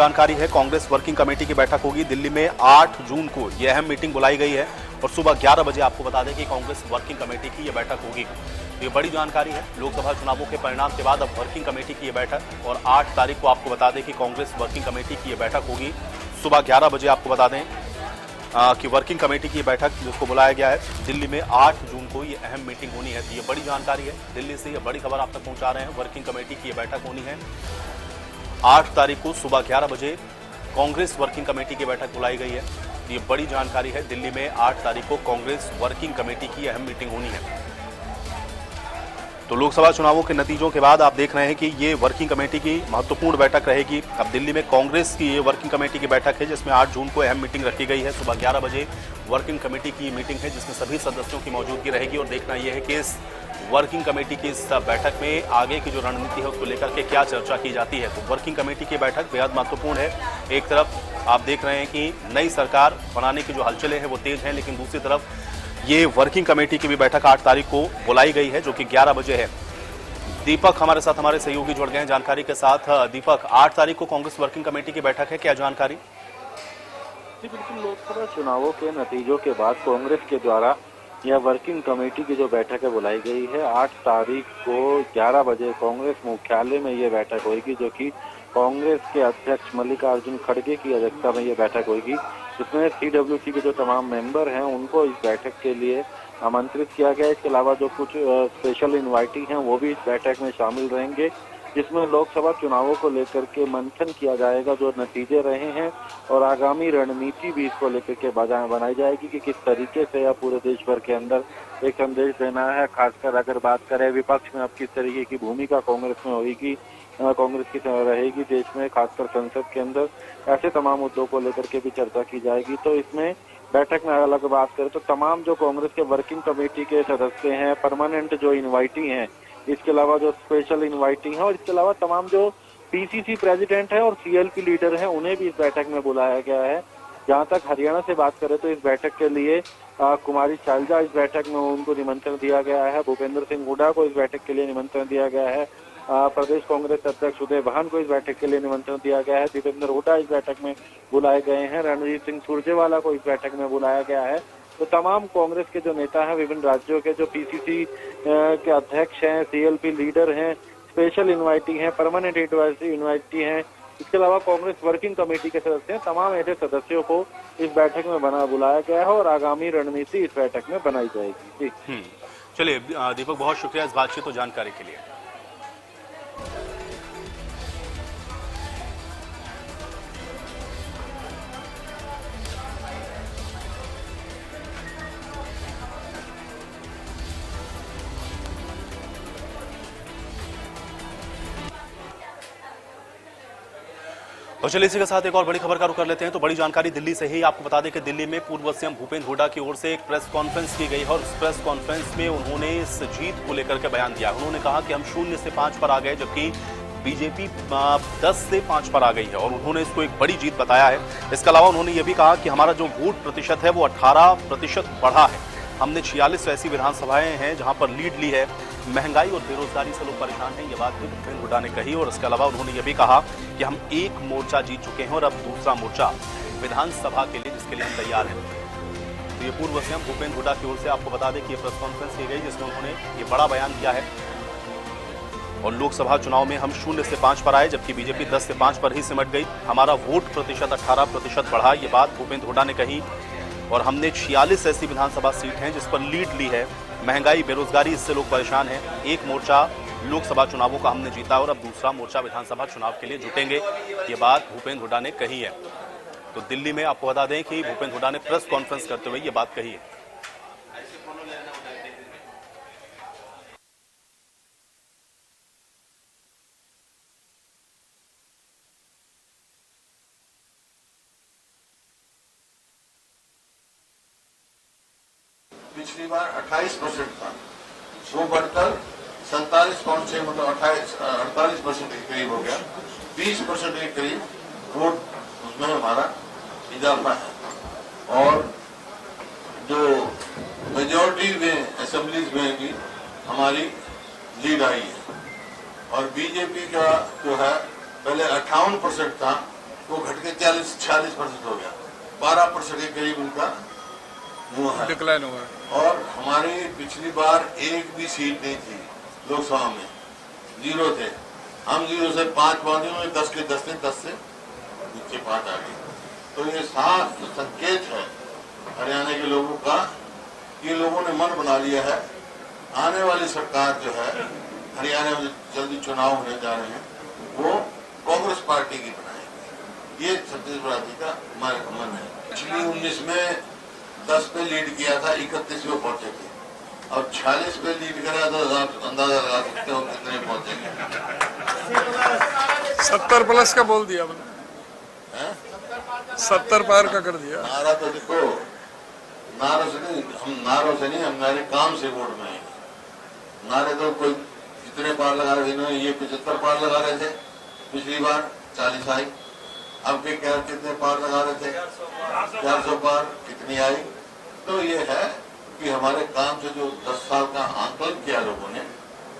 जानकारी है, Congress working committee की बैठक होगी दिल्ली में 8 जून को। यह अहम मीटिंग बुलाई गई है और सुबह 11 बजे आपको बता दें कि कांग्रेस वर्किंग कमेटी की यह बैठक होगी। ये बड़ी जानकारी है। लोकसभा चुनावों के परिणाम के बाद अब वर्किंग कमेटी की यह बैठक और 8 तारीख को आपको बता दें कि कांग्रेस वर्किंग कमेटी की यह बैठक होगी सुबह 11 बजे। आपको बता दें कि वर्किंग कमेटी की बैठक जिसको बुलाया गया है दिल्ली में 8 जून को ये अहम मीटिंग होनी है। तो ये बड़ी जानकारी है, दिल्ली से ये बड़ी खबर आप तक पहुंचा रहे हैं। वर्किंग कमेटी की ये बैठक होनी है 8 तारीख को सुबह 11 बजे। कांग्रेस वर्किंग कमेटी की बैठक बुलाई गई है। ये बड़ी जानकारी है, दिल्ली में 8 तारीख को कांग्रेस वर्किंग कमेटी की अहम मीटिंग होनी है। तो लोकसभा चुनावों के नतीजों के बाद आप देख रहे हैं कि ये वर्किंग कमेटी की महत्वपूर्ण बैठक रहेगी। अब दिल्ली में कांग्रेस की ये वर्किंग कमेटी की बैठक है जिसमें 8 जून को अहम मीटिंग रखी गई है। सुबह 11 बजे वर्किंग कमेटी की मीटिंग है जिसमें सभी सदस्यों की मौजूदगी रहेगी और देखना यह है कि इस वर्किंग कमेटी की इस बैठक में आगे की जो रणनीति है उसको लेकर के क्या चर्चा की जाती है। तो वर्किंग कमेटी की बैठक बेहद महत्वपूर्ण है। एक तरफ आप देख रहे हैं कि नई सरकार बनाने की जो हलचलें हैं वो तेज हैं, लेकिन दूसरी तरफ ये वर्किंग कमेटी की भी बैठक 8 तारीख को बुलाई गई है जो कि 11 बजे है। दीपक हमारे साथ, हमारे सहयोगी जुड़ गए हैं जानकारी के साथ। दीपक, 8 तारीख को कांग्रेस वर्किंग कमेटी की बैठक है, क्या जानकारी? जी बिल्कुल, लोकसभा चुनावों के नतीजों के बाद कांग्रेस के द्वारा यह वर्किंग कमेटी की जो बैठक है बुलाई गई है। 8 तारीख को 11 बजे कांग्रेस मुख्यालय में ये बैठक होगी जो कि कांग्रेस के अध्यक्ष मल्लिकार्जुन खड़गे की अध्यक्षता में ये बैठक होगी, जिसमें CWC के जो तमाम मेंबर हैं उनको इस बैठक के लिए आमंत्रित किया गया है। इसके अलावा जो कुछ स्पेशल इनवाइटी हैं वो भी इस बैठक में शामिल रहेंगे, जिसमें लोकसभा चुनावों को लेकर के मंथन किया जाएगा, जो नतीजे रहे हैं और आगामी रणनीति भी इसको लेकर के बनाई जाएगी कि किस तरीके से या पूरे देश भर के अंदर एक संदेश देना है। खासकर अगर बात करें विपक्ष में अब किस तरीके की भूमिका कांग्रेस में होगी, कांग्रेस की रहेगी देश में, खासकर संसद के अंदर, ऐसे तमाम मुद्दों को लेकर के भी चर्चा की जाएगी। तो इसमें बैठक में अलग बात करें तो तमाम जो कांग्रेस के वर्किंग कमेटी के सदस्य हैं, परमानेंट जो इनवाइटी हैं, इसके अलावा जो स्पेशल इनवाइटी हैं और इसके अलावा तमाम जो PCC प्रेसिडेंट है और CLP लीडर हैं उन्हें भी इस बैठक में बुलाया गया है। जहां तक हरियाणा से बात करें तो इस बैठक के लिए कुमारी शैलजा इस बैठक में उनको निमंत्रण दिया गया है। भूपेंद्र सिंह हुड्डा को इस बैठक के लिए निमंत्रण दिया गया है। प्रदेश कांग्रेस अध्यक्ष उदय भान को इस बैठक के लिए निमंत्रण दिया गया है। दीपेंद्र हुड्डा इस बैठक में बुलाए गए हैं। रणजीत सिंह सुरजेवाला को इस बैठक में बुलाया गया है। तो तमाम कांग्रेस के जो नेता हैं, विभिन्न राज्यों के जो PCC के अध्यक्ष हैं, CLP लीडर हैं, स्पेशल इनवाइटी हैं, परमानेंट इनवाइटी हैं, इसके अलावा कांग्रेस वर्किंग कमेटी के सदस्य हैं, तमाम ऐसे सदस्यों को इस बैठक में बुलाया गया है और आगामी रणनीति इस बैठक में बनाई जाएगी। चलिए दीपक, बहुत शुक्रिया इस बातचीत और जानकारी के लिए। और चलिए इसी के साथ एक और बड़ी खबर का रुख कर लेते हैं। तो बड़ी जानकारी दिल्ली से ही आपको बता दें कि दिल्ली में पूर्व सीएम भूपेंद्र हुड्डा की ओर से एक प्रेस कॉन्फ्रेंस की गई है और इस प्रेस कॉन्फ्रेंस में उन्होंने इस जीत को लेकर के बयान दिया। उन्होंने कहा कि हम 0 से 5 पर आ गए, जबकि बीजेपी 10 से 5 पर आ गई है और उन्होंने इसको एक बड़ी जीत बताया है। इसके अलावा उन्होंने ये भी कहा कि हमारा जो वोट प्रतिशत है वो 18% बढ़ा है। हमने 46 ऐसी विधानसभाएं हैं जहां पर लीड ली है। महंगाई और बेरोजगारी से लोग परेशान हैं, ये बात भी भूपेंद्र हुड्डा ने कही। और इसके अलावा उन्होंने ये भी कहा कि हम एक मोर्चा जीत चुके हैं और अब दूसरा मोर्चा विधानसभा के लिए, जिसके लिए हम तैयार हैं। तो ये पूर्व सीएम भूपेंद्र हुड्डा की ओर से आपको बता दें कि ये प्रेस कॉन्फ्रेंस की गई जिसमें उन्होंने ये बड़ा बयान दिया है। और लोकसभा चुनाव में हम 0 से 5 पर आए, जबकि बीजेपी 10 से 5 पर ही सिमट गई। हमारा वोट प्रतिशत 18% बढ़ा, ये बात भूपेंद्र हुड्डा ने कही। और हमने 46 ऐसी विधानसभा सीट हैं जिस पर लीड ली है। महंगाई, बेरोजगारी, इससे लोग परेशान हैं। एक मोर्चा लोकसभा चुनावों का हमने जीता और अब दूसरा मोर्चा विधानसभा चुनाव के लिए जुटेंगे, ये बात भूपेंद्र हुड्डा ने कही है। तो दिल्ली में आपको बता दें कि भूपेंद्र हुड्डा ने प्रेस कॉन्फ्रेंस करते हुए ये बात कही है। पिछली बार 28% था, वो बढ़कर 47.6 मतलब 48% के करीब हो गया। 20% के करीब वोट उसमें हमारा इजाफा है। और जो मेजॉरिटी में असेंबलीज में भी हमारी लीड आई है। और बीजेपी का जो है पहले 58% था, वो घट के 46% हो गया, 12% के करीब उनका मुँह है, डिक्लाइन हुआ है। और हमारी पिछली बार एक भी सीट नहीं थी लोकसभा में, 0 थे। हम 0 से 5 पहुंचे हुए, 10 के 10 थे, 10 से नीचे 5 आ गए। तो ये साफ संकेत है हरियाणा के लोगों का, ये लोगों ने मन बना लिया है आने वाली सरकार जो है हरियाणा में जल्दी चुनाव होने जा रहे हैं, वो कांग्रेस पार्टी की बनाएंगे। ये छत्तीसगढ़ जी का मन है। पिछली 19 में 10 पे लीड किया था, 31 में पहुंचे थे, और 46 पे लीड करा तो आप अंदाजा लगा सकते हो कितने पहुंचेंगे। 70 प्लस का बोल दिया आपने, 70 पार का कर दिया। नारा तो देखो, नारों से नहीं, हम हमारे काम से वोट में आएंगे। नारे तो कोई जितने पार लगा रहे थे, ये 75 पार लगा रहे थे पिछली बार, 40 आई। अब के क्या कितने पार लगा रहे थे, 400 पार कितनी आई। तो ये है कि हमारे काम से जो 10 साल का आंकलन किया लोगों ने,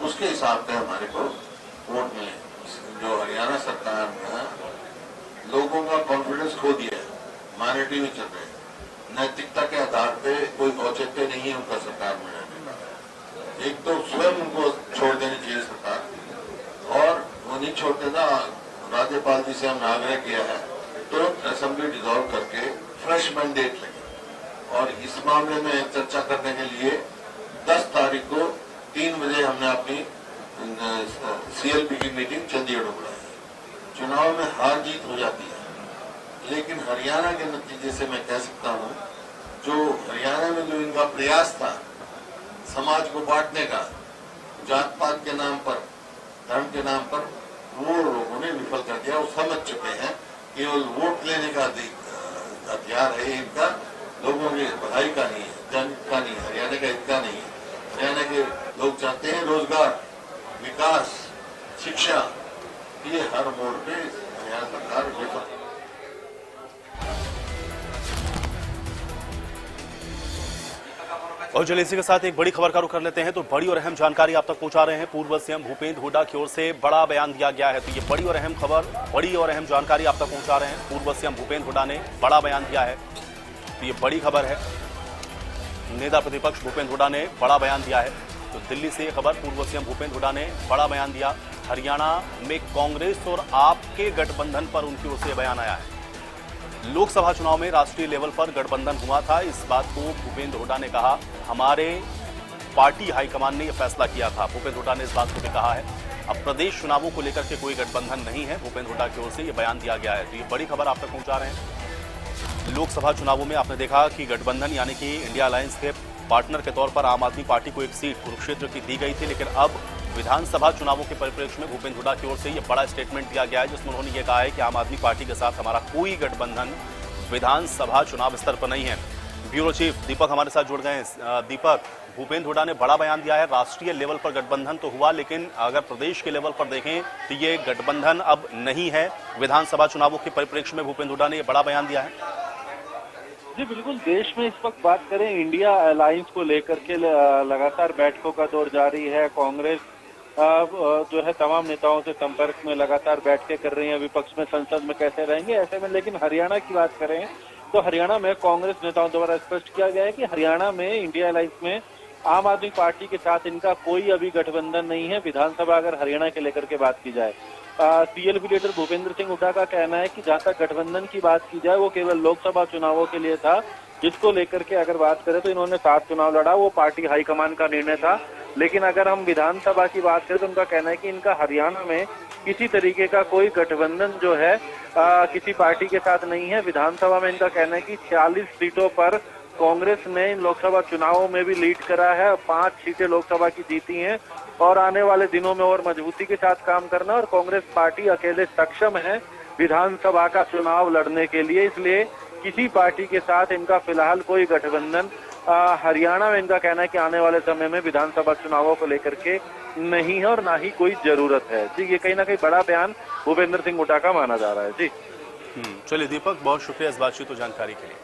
उसके हिसाब से हमारे को वोट मिले। जो हरियाणा सरकार ने लोगों का कॉन्फिडेंस खो दिया है, माइनॉरिटी में चल रहे हैं, नैतिकता के आधार पे कोई औचित्य नहीं है उनका सरकार में रहने। एक तो स्वयं उनको छोड़ देनी चाहिए सरकार, और वो नहीं छोड़ते ना। राज्यपाल जी से हमने आग्रह किया है तुरंत असेंबली डिसॉल्व करके फ्रेश मैंडेट लगे। और इस मामले में चर्चा करने के लिए 10 तारीख को 3 बजे हमने अपनी CLP की मीटिंग चंडीगढ़ में बुलाई। चुनाव में हार जीत हो जाती है, लेकिन हरियाणा के नतीजे से मैं कह सकता हूँ, जो हरियाणा में जो इनका प्रयास था समाज को बांटने का, जात पात के नाम पर, धर्म के नाम पर, वो लोगों ने विफल कर दिया। वो समझ चुके हैं केवल वोट लेने का हथियार है इनका, लोगों की भलाई का नहीं है, जनहित का नहीं है, हरियाणा का हित का नहीं है। हरियाणा के लोग चाहते हैं रोजगार, विकास, शिक्षा, ये हर मोड़ पे हरियाणा सरकार विफल। और चलिए इसी के साथ एक बड़ी खबर का रुख कर लेते हैं। तो बड़ी और अहम जानकारी आप तक पहुंचा रहे हैं। पूर्व सीएम भूपेंद्र हुड्डा की ओर से बड़ा बयान दिया गया है। तो ये बड़ी और अहम खबर, बड़ी और अहम जानकारी आप तक पहुंचा रहे हैं। पूर्व सीएम भूपेंद्र हुड्डा ने बड़ा बयान दिया है, तो ये बड़ी खबर है। नेता प्रतिपक्ष भूपेंद्र हुड्डा ने बड़ा बयान दिया है। तो दिल्ली से ये खबर, पूर्व सीएम भूपेंद्र हुड्डा ने बड़ा बयान दिया। हरियाणा में कांग्रेस और आप के गठबंधन पर उनकी ओर से बयान आया है। लोकसभा चुनाव में राष्ट्रीय लेवल पर गठबंधन हुआ था, इस बात को भूपेंद्र हुड्डा ने कहा। हमारे पार्टी हाईकमान ने यह फैसला किया था। भूपेंद्र हुड्डा ने इस बात को भी कहा है। अब प्रदेश चुनावों को लेकर के कोई गठबंधन नहीं है, भूपेंद्र हुड्डा की ओर से यह बयान दिया गया है। तो ये बड़ी खबर आप तक पहुंचा रहे हैं। लोकसभा चुनावों में आपने देखा कि गठबंधन यानी कि इंडिया अलायंस के पार्टनर के तौर पर आम आदमी पार्टी को एक सीट कुरुक्षेत्र की दी गई थी, लेकिन अब विधानसभा चुनावों के परिप्रेक्ष्य में भूपेंद्र हुड्डा की ओर से यह बड़ा स्टेटमेंट दिया गया है, जिसमें उन्होंने ये कहा है कि आम आदमी पार्टी के साथ हमारा कोई गठबंधन विधानसभा चुनाव स्तर पर नहीं है। ब्यूरो चीफ दीपक हमारे साथ जुड़ गए हैं। दीपक, भूपेंद्र हुड्डा ने बड़ा बयान दिया है। राष्ट्रीय लेवल पर गठबंधन तो हुआ, लेकिन अगर प्रदेश के लेवल पर देखें तो ये गठबंधन अब नहीं है। विधानसभा चुनावों के परिप्रेक्ष्य में भूपेंद्र हुड्डा ने यह बड़ा बयान दिया है। जी बिल्कुल, देश में इस वक्त बात करें इंडिया अलायंस को लेकर के लगातार बैठकों का दौर जारी है। कांग्रेस जो है तमाम नेताओं से संपर्क में लगातार बैठकें कर रही हैं, विपक्ष में संसद में कैसे रहेंगे ऐसे में। लेकिन हरियाणा की बात करें तो हरियाणा में कांग्रेस नेताओं द्वारा स्पष्ट किया गया है कि हरियाणा में इंडिया अलायंस में आम आदमी पार्टी के साथ इनका कोई अभी गठबंधन नहीं है। विधानसभा अगर हरियाणा के लेकर के बात की जाए, CLP लीडर भूपेंद्र सिंह हुड्डा का कहना है कि जहां तक गठबंधन की बात की जाए वो केवल लोकसभा चुनावों के लिए था, जिसको लेकर के अगर बात करें तो इन्होंने 7 चुनाव लड़ा, वो पार्टी हाईकमान का निर्णय था। लेकिन अगर हम विधानसभा की बात करें तो उनका कहना है कि इनका हरियाणा में किसी तरीके का कोई गठबंधन जो है किसी पार्टी के साथ नहीं है। विधानसभा में इनका कहना है कि 46 सीटों पर कांग्रेस ने इन लोकसभा चुनावों में भी लीड करा है, 5 सीटें लोकसभा की जीती हैं और आने वाले दिनों में और मजबूती के साथ काम करना, और कांग्रेस पार्टी अकेले सक्षम है विधानसभा का चुनाव लड़ने के लिए। इसलिए किसी पार्टी के साथ इनका फिलहाल कोई गठबंधन हरियाणा में इनका कहना है कि आने वाले समय में विधानसभा चुनावों को लेकर के नहीं है और ना ही कोई जरूरत है। जी, ये कहीं ना कहीं बड़ा बयान भूपेंद्र सिंह हुड्डा का माना जा रहा है। जी चलिए दीपक, बहुत शुक्रिया इस बातचीत और जानकारी के लिए।